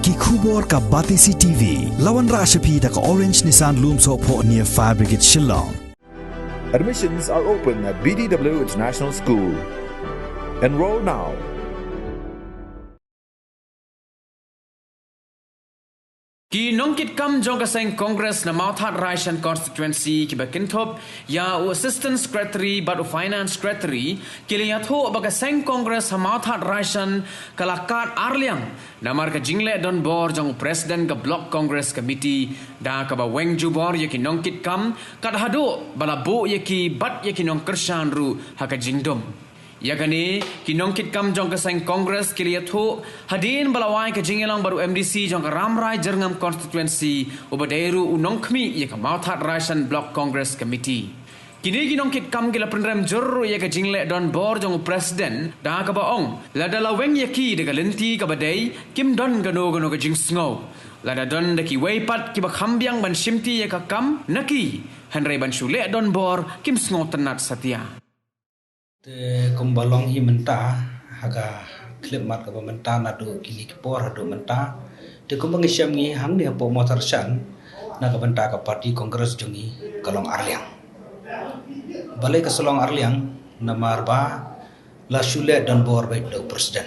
Ki khubor ka Batisi TV. Lawan Rashapi da ka Orange Nissan Lumso po near Fire Brigade Shillong. Admissions are open at BDW International School. Enroll now. Ki nongkit kam jong kaseng Congress na Mauthat Raishan constituency ki bakintop ya u assistant secretary but u finance secretary ki liatho baga seng Congress ha Mauthat Raishan kalakat Arliang namar ka jingle don bor jong president ka block Congress committee da ka ba weng jubor ye ki nongkit kam kad hado bala bo ye ki bat ye ki nong kershan ru ha ka jingdom ya gani ki nongkit kam jong kaseng Congress ki liatho hadin balawai ka jingelang baru MDC jong ka Ramrai Jerngam constituency ubadairu unongkmi ye ka Mauthat Raishan block Congress committee kini ki nongkit kam gila penrem jurru ye ka jingle don bor jong president da ka baong la dala weng ye ki de ka lenti ka badai kim don gano ka jingsngo la da don de ki weipat ki ba khambiang ban shimti ye ka kam naki hanrei ban shule don bor kim sngo tenat satia te kumbalong hi menta haga klip mat ka menta na do kili por do menta te kumbang isyam ngi hang ni po motor shan na ka menta ka parti kongres jongi kalong Arliang balai ka Selong Arliang na marba la shule dan bor baik do presiden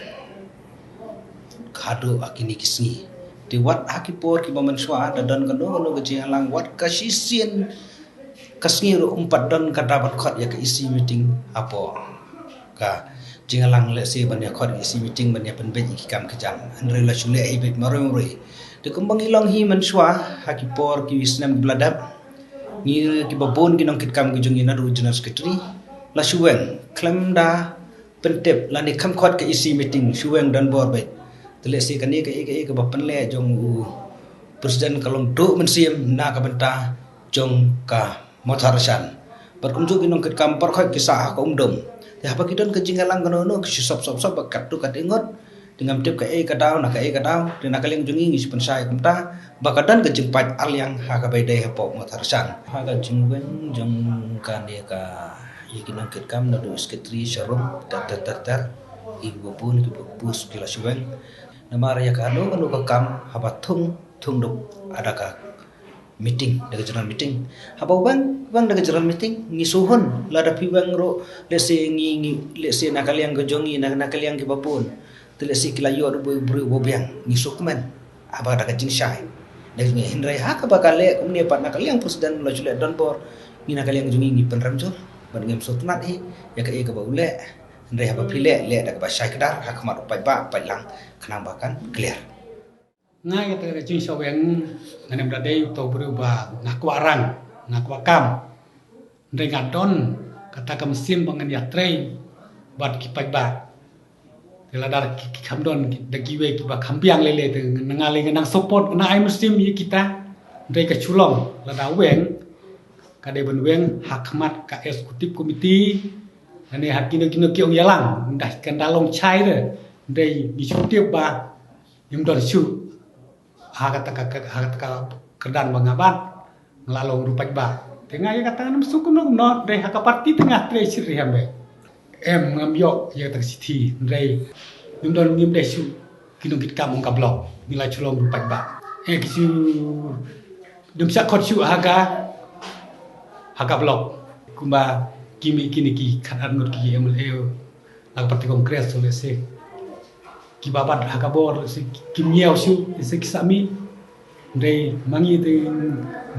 khado akini kisni te wat akipor ki mamenswa da dan kano ke jialang wat kasisien kasni ro umpat dan ka dapat khot ya ke isi meeting apo ka jingalang le se ban ya khot isi meeting ban ya pen be ki kam kejang andre la chule ai bet maroi de kumbang ilong hi manswa hakipor ki isnam bladap ni ki babon ki nong kit kam ki jungi na ru general secretary la shuwen klamda pentep la ni kam khot ke isi meeting shuwen dan bor bet tele se kani ke bapan le jong presiden kalong do mensiem na ka benta jong ka Motarashan berkunjung inong ket kampar khoi kisah ka umdom ya apa kidon ke jingalang kono no ki sop bakat tu kat ingot dengan tip ka ka daw na ka daw de na kaleng jungi ngi pensai kumta bakadan ke jengpat Arliang ha ka baidai hapo Motarashan ha ka jingwen jong kan dia ka yikinong ket kam na do sekretari sharum tar ibu pun ki bus kila suwen na mara ya ka no ka kam haba thung duk ada ka meeting daga general meeting habau bang daga general meeting ngisuhon lada pi bang ro lese ngi lese nakaliang gojongi nakaliang ki bapun telesi kilayo do bru biang ngisukmen aba daga jinshai daga ngi hindrai ha ka bakale kumni pat nakaliang presiden lo jule don bor ngi nakaliang jongi ngi penramjur ban ngem sotnat hi ya ka e ka baule hindrai haba pile le daga ba shai kedar ha kamat pai ba pai lang khnang bakan clear ngay kata jing saweng nganem dadai to berubah ngakwarang ngakwakam dengan don kata ka mesin bangan ya train bat ki pai ba teladar ki kamdon dagiwe ki ba kampiang lele te ngale nang support na ai muslim yi kita ndai ka chulong lada weng kade ben weng hakmat ka eksekutif komiti ane hakino kino kiong yalang ndah kendalong chai de ndai di chutiep ba yum don chu kata kerdan bangaban ngelalong rupai ba tengah ya kata nam sukum no deh haka parti tengah tre siri hambe em ngamyo ya tak siti ndai ndon ngim deh su kinung kit kam ka blok nilai chulong rupai ba kisu dum sak khot su haka blok kumba kimi kini ki khanan ngot ki emleo lag parti kongres sole se ki babat hakabor si kimiau su si kisami ndai mangi te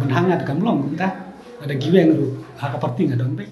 benhangat kamlong kita ada giweng ru hakaparti ngadon be